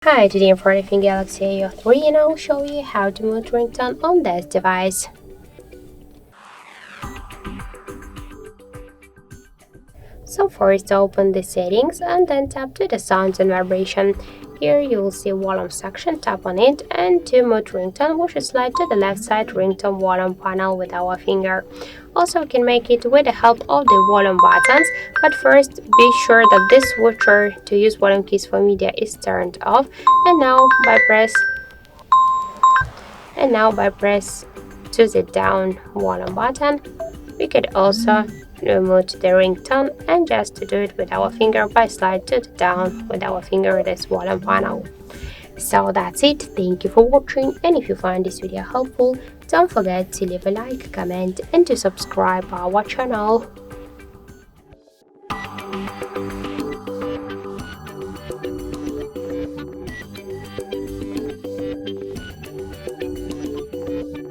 Hi, today I'm for the Galaxy A03 and I'll show you how to mute ringtone on this device. So first open the settings and then tap to the sounds and vibration. Here you will see volume section, tap on it, and to mute ringtone we should slide to the left side ringtone volume panel with our finger. Also we can make it with the help of the volume buttons, but first be sure that this switcher to use volume keys for media is turned off, and now by press to the down volume button. We could also remove the ringtone, and just to do it with our finger by slide to the down with our finger this volume panel. So that's it. Thank you for watching, and if you find this video helpful, don't forget to leave a like, comment and to subscribe our channel.